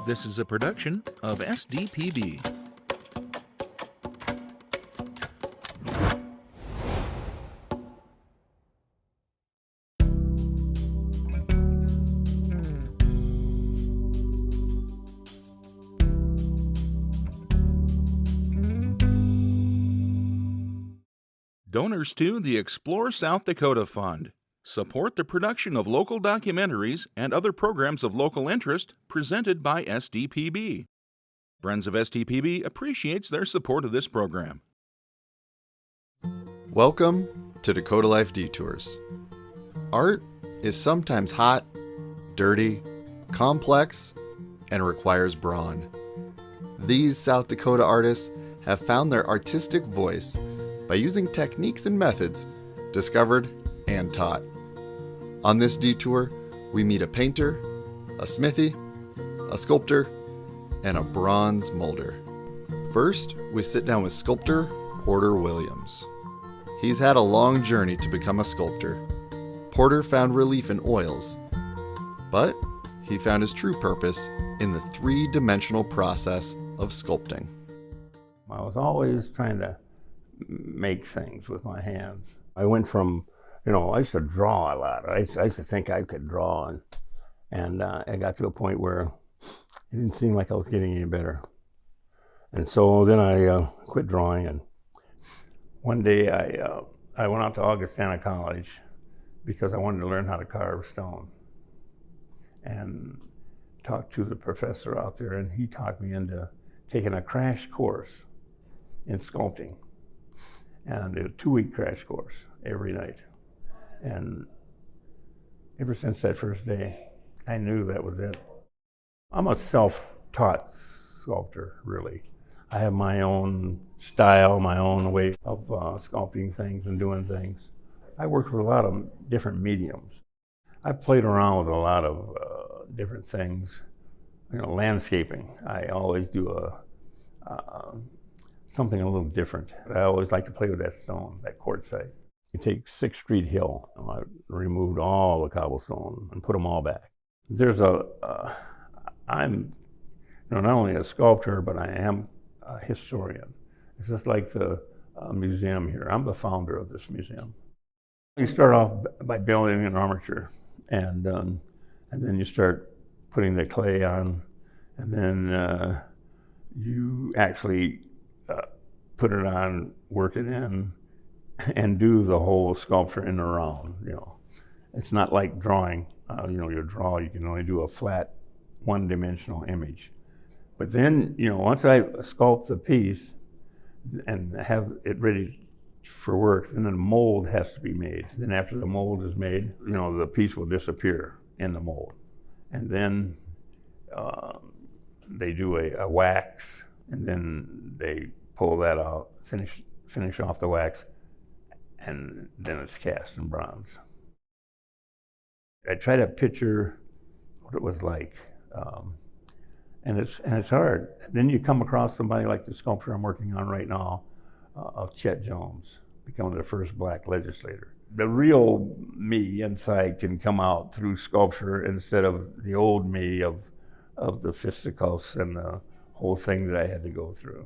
This is a production of SDPB. Donors to the Explore South Dakota Fund support the production of local documentaries and other programs of local interest presented by SDPB. Friends of SDPB appreciates their support of this program. Welcome to Dakota Life Detours. Art is sometimes hot, dirty, complex, and requires brawn. These South Dakota artists have found their artistic voice by using techniques and methods discovered and taught. On this detour, we meet a painter, a smithy, a sculptor, and a bronze molder. First, we sit down with sculptor Porter Williams. He's had a long journey to become a sculptor. Porter found relief in oils, but he found his true purpose in the three-dimensional process of sculpting. I was always trying to make things with my hands. I went from, I used to draw a lot. I used to think I could draw, and I got to a point where it didn't seem like I was getting any better. And so then I quit drawing, and one day I went out to Augustana College because I wanted to learn how to carve stone, and talked to the professor out there, and he talked me into taking a crash course in sculpting, and a 2-week crash course every night. And ever since that first day, I knew that was it. I'm a self-taught sculptor, really. I have my own style, my own way of sculpting things and doing things. I work with a lot of different mediums. I've played around with a lot of different things. Landscaping. I always do something a little different. I always like to play with that stone, that quartzite. You take 6th Street Hill. I removed all the cobblestone and put them all back. I'm not only a sculptor, but I am a historian. It's just like the museum here. I'm the founder of this museum. You start off by building an armature, and then you start putting the clay on, and then you actually put it on, work it in, and do the whole sculpture in the round. It's not like drawing. You can only do a flat, one-dimensional image. But then, once I sculpt the piece and have it ready for work, then a mold has to be made. Then after the mold is made, the piece will disappear in the mold. And then they do a wax, and then they pull that out, finish off the wax, and then it's cast in bronze. I try to picture what it was like, and it's hard. Then you come across somebody like the sculpture I'm working on right now of Chet Jones, becoming the first black legislator. The real me inside can come out through sculpture instead of the old me of the fisticuffs and the whole thing that I had to go through.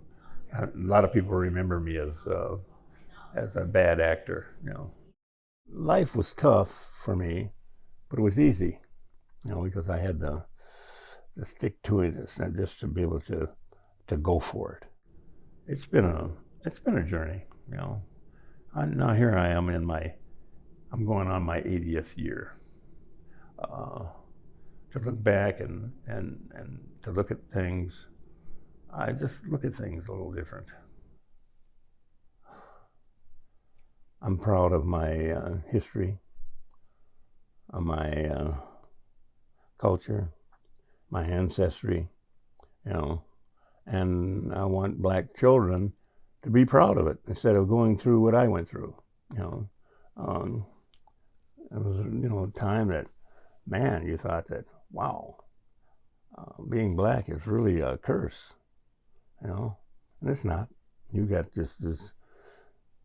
A lot of people remember me as a bad actor. Life was tough for me, but it was easy, because I had to stick to it and just to be able to go for it. It's been a journey. Now here I am I'm going on my 80th year. To look back and to look at things, I just look at things a little different. I'm proud of my history, of my culture, my ancestry, and I want black children to be proud of it instead of going through what I went through. It was a time that, man, you thought that, wow, being black is really a curse, and it's not. You got just as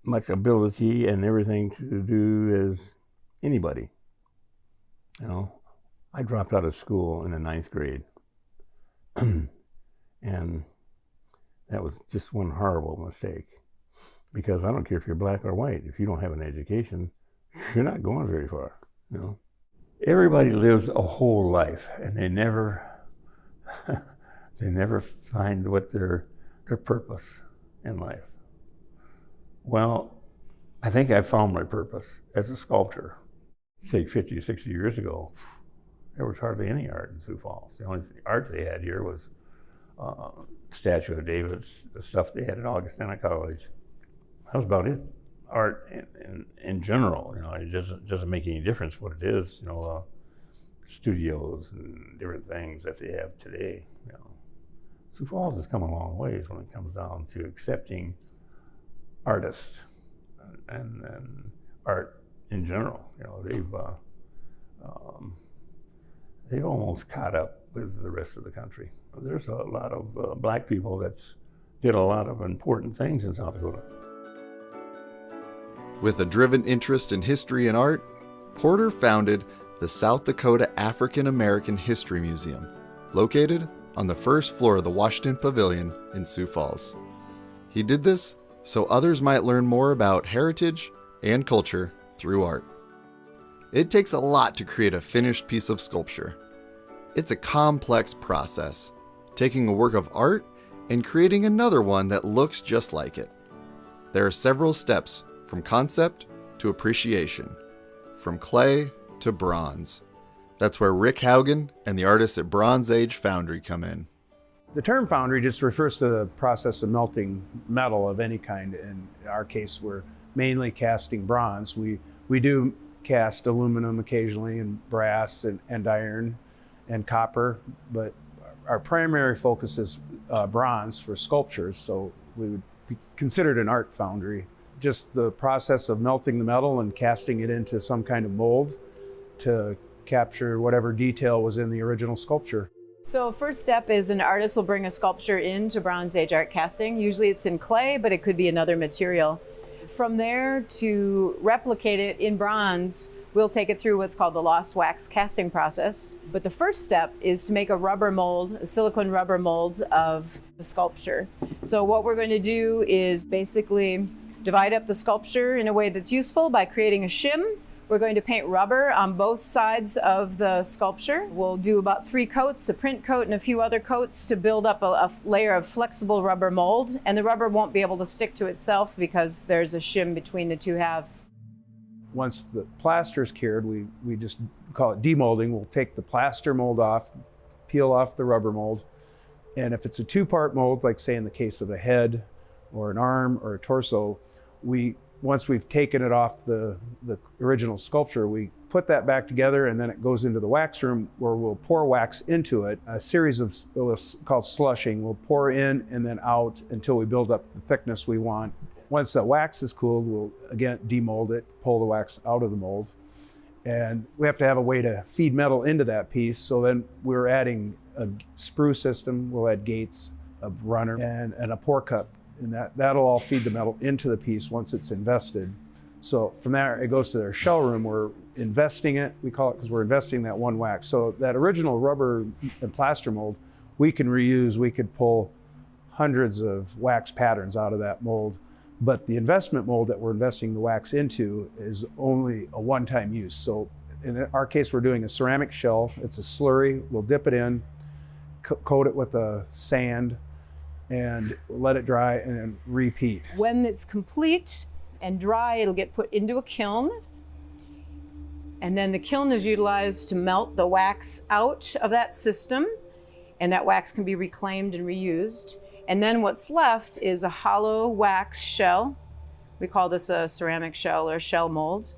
much ability and everything to do as anybody. I dropped out of school in the 9th grade. And that was just one horrible mistake, because I don't care if you're black or white. If you don't have an education, you're not going very far, you know. Everybody lives a whole life, and they never find what their purpose in life. Well, I think I found my purpose as a sculptor. Say 50 or 60 years ago, there was hardly any art in Sioux Falls. The only art they had here was Statue of David, the stuff they had at Augustana College. That was about it. Art in general, you know, it doesn't make any difference what it is, you know, studios and different things that they have today, you know. Sioux Falls has come a long ways when it comes down to accepting artists and art in general. You know, they've almost caught up with the rest of the country. There's a lot of black people that did a lot of important things in South Dakota. With a driven interest in history and art, Porter founded the South Dakota African American History Museum, located on the first floor of the Washington Pavilion in Sioux Falls. He did this so others might learn more about heritage and culture through art. It takes a lot to create a finished piece of sculpture. It's a complex process, taking a work of art and creating another one that looks just like it. There are several steps from concept to appreciation, from clay to bronze. That's where Rick Haugen and the artists at Bronze Age Foundry come in. The term foundry just refers to the process of melting metal of any kind. In our case, we're mainly casting bronze. We do cast aluminum occasionally, and brass and iron and copper, but our primary focus is bronze for sculptures, so we would be considered an art foundry. Just the process of melting the metal and casting it into some kind of mold to capture whatever detail was in the original sculpture. So first step is an artist will bring a sculpture into Bronze Age art casting. Usually it's in clay, but it could be another material. From there, to replicate it in bronze, we'll take it through what's called the lost wax casting process. But the first step is to make a rubber mold, a silicone rubber mold of the sculpture. So what we're going to do is basically divide up the sculpture in a way that's useful by creating a shim. We're going to paint rubber on both sides of the sculpture. We'll do about 3 coats, a print coat and a few other coats to build up a layer of flexible rubber mold. And the rubber won't be able to stick to itself because there's a shim between the 2 halves. Once the plaster is cured, we just call it demolding. We'll take the plaster mold off, peel off the rubber mold. And if it's a 2-part mold, like say in the case of a head or an arm or a torso, once we've taken it off the original sculpture, we put that back together, and then it goes into the wax room where we'll pour wax into it. A series of, called slushing, we'll pour in and then out until we build up the thickness we want. Once that wax is cooled, we'll again demold it, pull the wax out of the mold. And we have to have a way to feed metal into that piece. So then we're adding a sprue system. We'll add gates, a runner, and a pour cup. And that'll all feed the metal into the piece once it's invested. So from there, it goes to their shell room. We're investing it, we call it, because we're investing that one wax. So that original rubber and plaster mold, we can reuse. We could pull hundreds of wax patterns out of that mold. But the investment mold that we're investing the wax into is only a one-time use. So in our case, we're doing a ceramic shell. It's a slurry. We'll dip it in, coat it with a sand, and let it dry and then repeat. When it's complete and dry, it'll get put into a kiln. And then the kiln is utilized to melt the wax out of that system. And that wax can be reclaimed and reused. And then what's left is a hollow wax shell. We call this a ceramic shell or shell mold.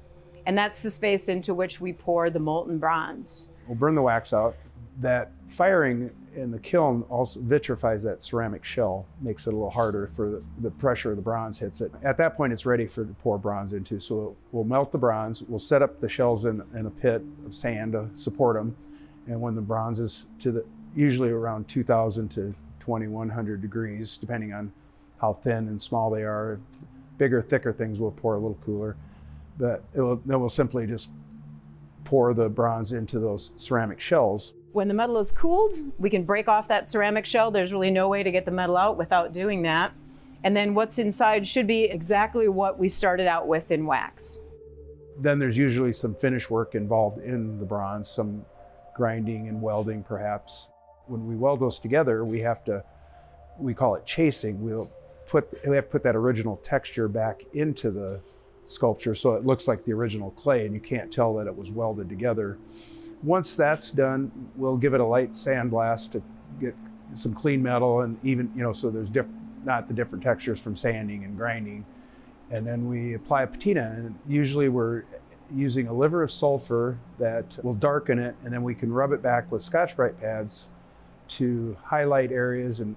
And that's the space into which we pour the molten bronze. We'll burn the wax out. That firing in the kiln also vitrifies that ceramic shell, makes it a little harder for the pressure of the bronze hits it. At that point, it's ready to pour bronze into. So we'll melt the bronze, we'll set up the shells in a pit of sand to support them. And when the bronze is usually around 2,000 to 2,100 degrees, depending on how thin and small they are. Bigger, thicker things will pour a little cooler. But then we'll simply just pour the bronze into those ceramic shells. When the metal is cooled, we can break off that ceramic shell. There's really no way to get the metal out without doing that. And then what's inside should be exactly what we started out with in wax. Then there's usually some finish work involved in the bronze, some grinding and welding perhaps. When we weld those together, we call it chasing. We have to put that original texture back into the sculpture so it looks like the original clay and you can't tell that it was welded together. Once that's done, we'll give it a light sandblast to get some clean metal, and even, so there's not the different textures from sanding and grinding. And then we apply a patina, and usually we're using a liver of sulfur that will darken it, and then we can rub it back with Scotch-Brite pads to highlight areas and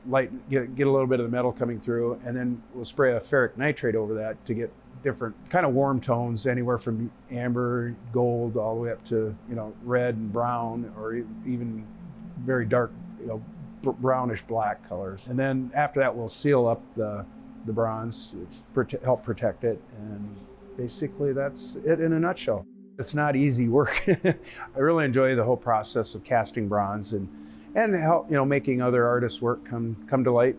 get a little bit of the metal coming through, and then we'll spray a ferric nitrate over that to get different kind of warm tones, anywhere from amber, gold, all the way up to red and brown, or even very dark, brownish black colors. And then after that, we'll seal up the bronze to help protect it, and basically that's it in a nutshell. It's not easy work. I really enjoy the whole process of casting bronze and help making other artists' work come to light,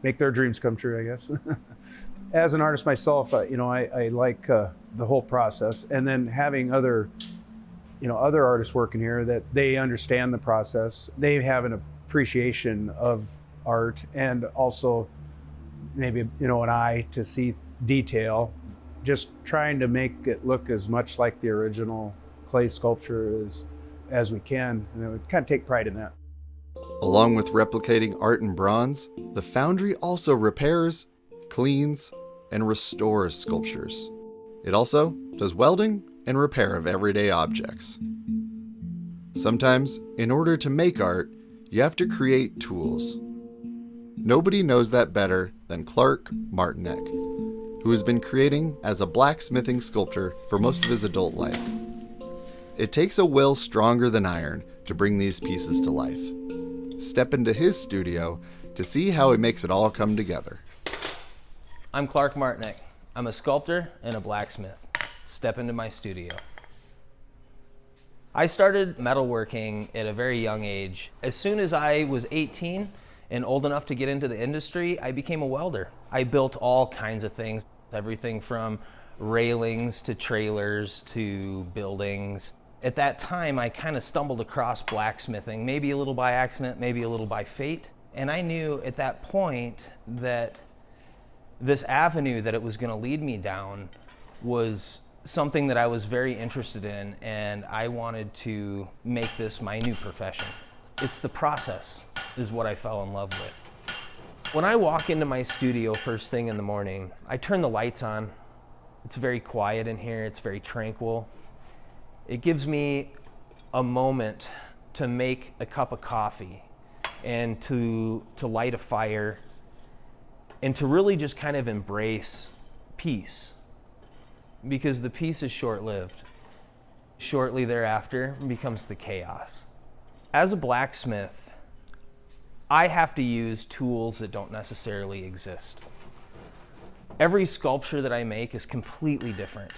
make their dreams come true, I guess. As an artist myself, I like the whole process, and then having other artists working here that they understand the process, they have an appreciation of art, and also maybe an eye to see detail, just trying to make it look as much like the original clay sculpture as we can, and we kind of take pride in that. Along with replicating art in bronze, the foundry also repairs, cleans, and restores sculptures. It also does welding and repair of everyday objects. Sometimes, in order to make art, you have to create tools. Nobody knows that better than Clark Martinek, who has been creating as a blacksmithing sculptor for most of his adult life. It takes a will stronger than iron to bring these pieces to life. Step into his studio to see how he makes it all come together. I'm Clark Martinek. I'm a sculptor and a blacksmith. Step into my studio. I started metalworking at a very young age. As soon as I was 18 and old enough to get into the industry, I became a welder. I built all kinds of things, everything from railings to trailers to buildings. At that time, I kind of stumbled across blacksmithing, maybe a little by accident, maybe a little by fate. And I knew at that point that this avenue that it was going to lead me down was something that I was very interested in, and I wanted to make this my new profession. It's the process is what I fell in love with. When I walk into my studio first thing in the morning, I turn the lights on. It's very quiet in here, it's very tranquil. It gives me a moment to make a cup of coffee and to light a fire and to really just kind of embrace peace, because the peace is short-lived. Shortly thereafter becomes the chaos. As a blacksmith, I have to use tools that don't necessarily exist. Every sculpture that I make is completely different,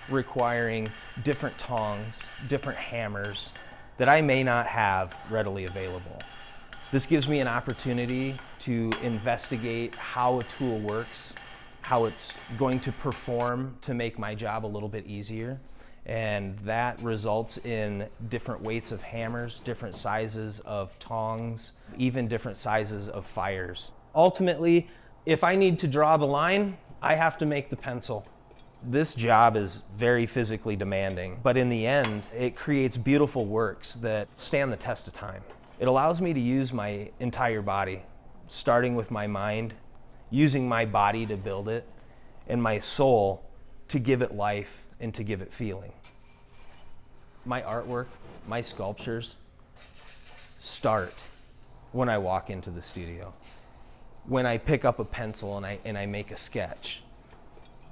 requiring different tongs, different hammers that I may not have readily available. This gives me an opportunity to investigate how a tool works, how it's going to perform to make my job a little bit easier. And that results in different weights of hammers, different sizes of tongs, even different sizes of fires. Ultimately, if I need to draw the line, I have to make the pencil. This job is very physically demanding, but in the end, it creates beautiful works that stand the test of time. It allows me to use my entire body, starting with my mind, using my body to build it, and my soul to give it life and to give it feeling. My artwork, my sculptures start when I walk into the studio. When I pick up a pencil and I make a sketch.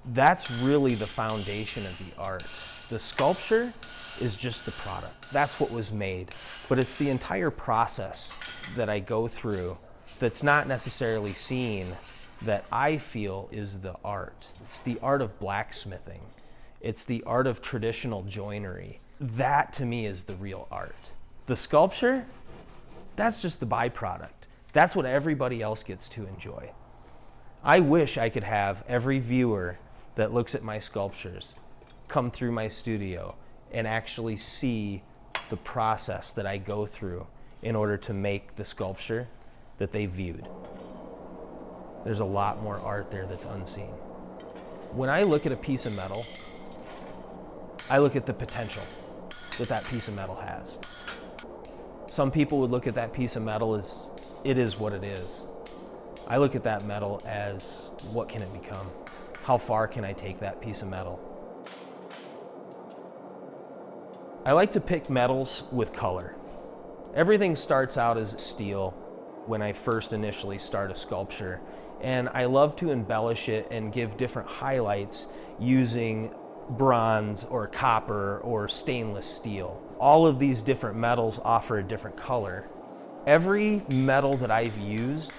That's really the foundation of the art. The sculpture is just the product. That's what was made. But it's the entire process that I go through that's not necessarily seen that I feel is the art. It's the art of blacksmithing. It's the art of traditional joinery. That to me is the real art. The sculpture, that's just the byproduct. That's what everybody else gets to enjoy. I wish I could have every viewer that looks at my sculptures come through my studio and actually see the process that I go through in order to make the sculpture that they viewed. There's a lot more art there that's unseen. When I look at a piece of metal, I look at the potential that that piece of metal has. Some people would look at that piece of metal as it is what it is. I look at that metal as what can it become? How far can I take that piece of metal? I like to pick metals with color. Everything starts out as steel when I first initially start a sculpture, and I love to embellish it and give different highlights using bronze or copper or stainless steel. All of these different metals offer a different color. Every metal that I've used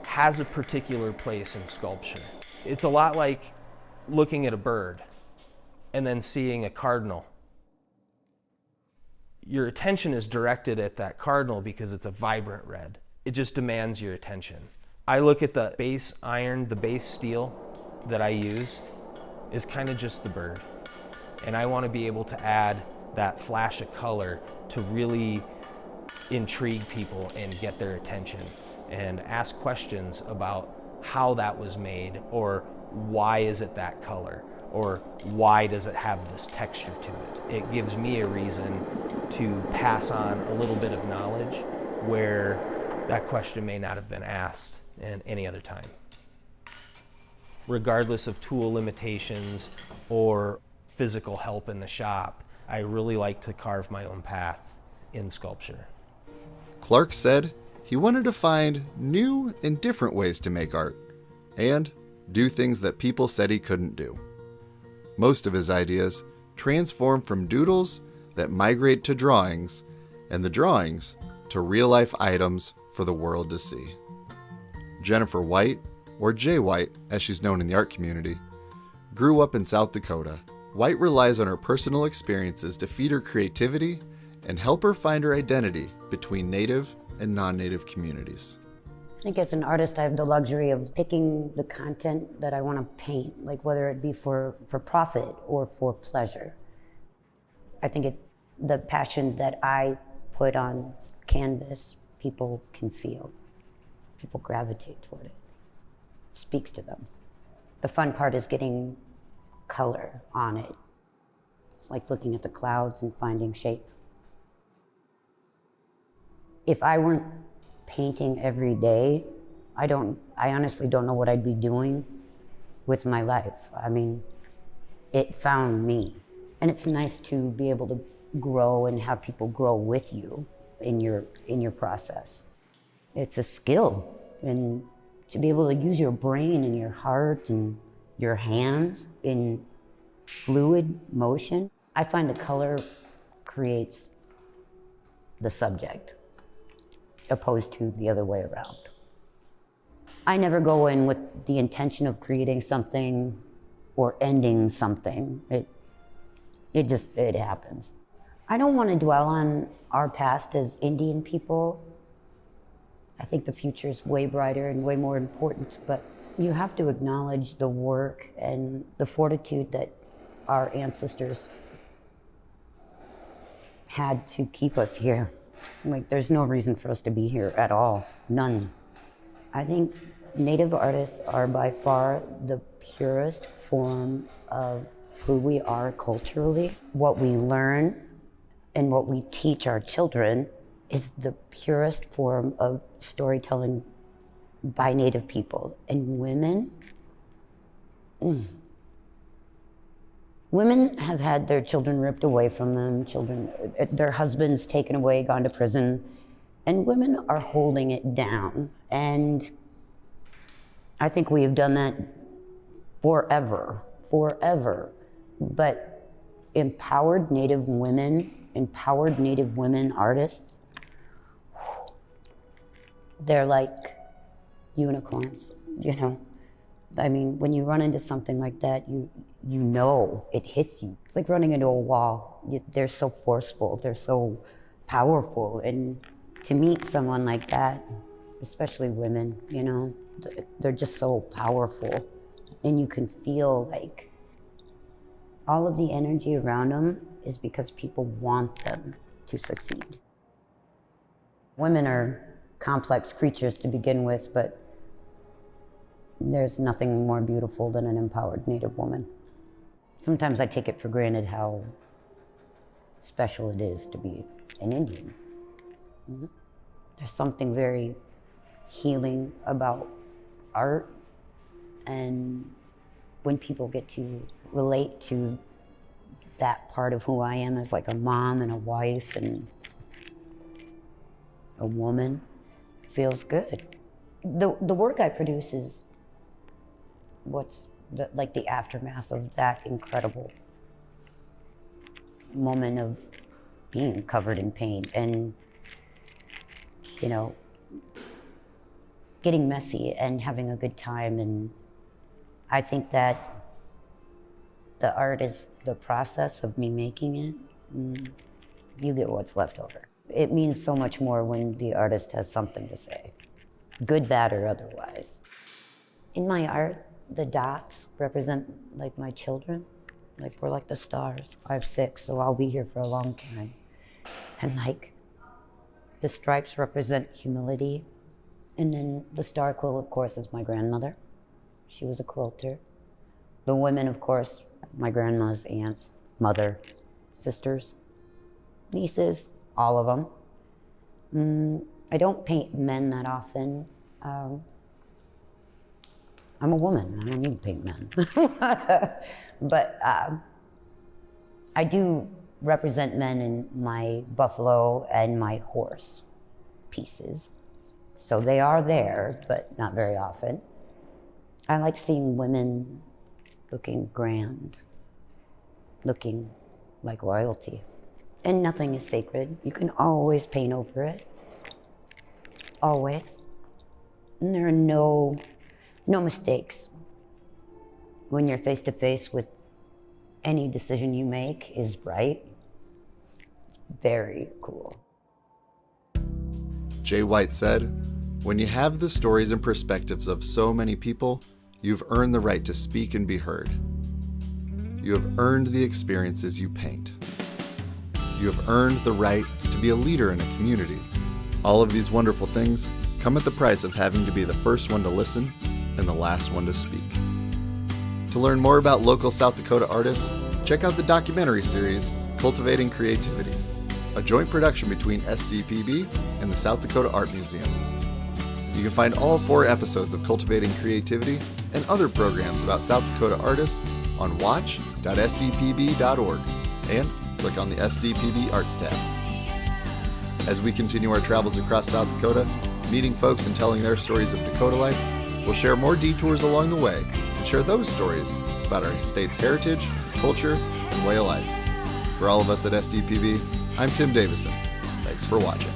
has a particular place in sculpture. It's a lot like looking at a bird and then seeing a cardinal. Your attention is directed at that cardinal because it's a vibrant red. It just demands your attention. I look at the base iron, the base steel that I use is kind of just the bird. And I want to be able to add that flash of color to really intrigue people and get their attention and ask questions about how that was made, or why is it that color, or why does it have this texture to it. It gives me a reason to pass on a little bit of knowledge where that question may not have been asked in any other time. Regardless of tool limitations or physical help in the shop, I really like to carve my own path in sculpture. Clark said he wanted to find new and different ways to make art and do things that people said he couldn't do. Most of his ideas transform from doodles that migrate to drawings, and the drawings to real-life items for the world to see. Jennifer White, or Jay White as she's known in the art community, grew up in South Dakota. White relies on her personal experiences to feed her creativity and help her find her identity between Native and non-Native communities. I think as an artist, I have the luxury of picking the content that I want to paint, like whether it be for profit or for pleasure. I think the passion that I put on canvas, people can feel. People gravitate toward it. It speaks to them. The fun part is getting color on it. It's like looking at the clouds and finding shape. If I weren't painting every day, I honestly don't know what I'd be doing with my life. I mean, it found me. And it's nice to be able to grow and have people grow with you in your process. It's a skill, and to be able to use your brain and your heart and your hands in fluid motion. I find the color creates the subject, opposed to the other way around. I never go in with the intention of creating something or ending something. It happens. I don't want to dwell on our past as Indian people. I think the future is way brighter and way more important, but you have to acknowledge the work and the fortitude that our ancestors had to keep us here. Like, there's no reason for us to be here at all, none. I think Native artists are by far the purest form of who we are culturally. What we learn and what we teach our children is the purest form of storytelling by Native people. And women, women have had their children ripped away from them, their husbands taken away, gone to prison, and women are holding it down. And I think we have done that forever. But empowered Native women artists, they're like unicorns, you know? I mean, when you run into something like that, you know it hits you. It's like running into a wall. They're so forceful, they're so powerful. And to meet someone like that, especially women, you know, they're just so powerful. And you can feel like all of the energy around them is because people want them to succeed. Women are complex creatures to begin with, but there's nothing more beautiful than an empowered Native woman. Sometimes I take it for granted how special it is to be an Indian. Mm-hmm. There's something very healing about art, and when people get to relate to that part of who I am as like a mom and a wife and a woman, it feels good. The work I produce is what's like the aftermath of that incredible moment of being covered in pain and, you know, getting messy and having a good time. And I think that the art is the process of me making it. You get what's left over. It means so much more when the artist has something to say, good, bad, or otherwise. In my art, the dots represent like my children. Like we're like the stars. I have 6, so I'll be here for a long time. And like the stripes represent humility. And then the star quilt, of course, is my grandmother. She was a quilter. The women, of course, my grandma's aunts, mother, sisters, nieces, all of them. I don't paint men that often. I'm a woman, I don't need to paint men. But I do represent men in my buffalo and my horse pieces. So they are there, but not very often. I like seeing women looking grand, looking like royalty. And nothing is sacred. You can always paint over it. Always. And there are no mistakes. When you're face to face with any decision you make is right. It's very cool. Jay White said, "When you have the stories and perspectives of so many people, you've earned the right to speak and be heard. You have earned the experiences you paint. You have earned the right to be a leader in a community. All of these wonderful things come at the price of having to be the first one to listen and the last one to speak." To learn more about local South Dakota artists, check out the documentary series, Cultivating Creativity, a joint production between SDPB and the South Dakota Art Museum. You can find all 4 episodes of Cultivating Creativity and other programs about South Dakota artists on watch.sdpb.org and click on the SDPB Arts tab. As we continue our travels across South Dakota, meeting folks and telling their stories of Dakota life, we'll share more detours along the way and share those stories about our state's heritage, culture, and way of life. For all of us at SDPB, I'm Tim Davison. Thanks for watching.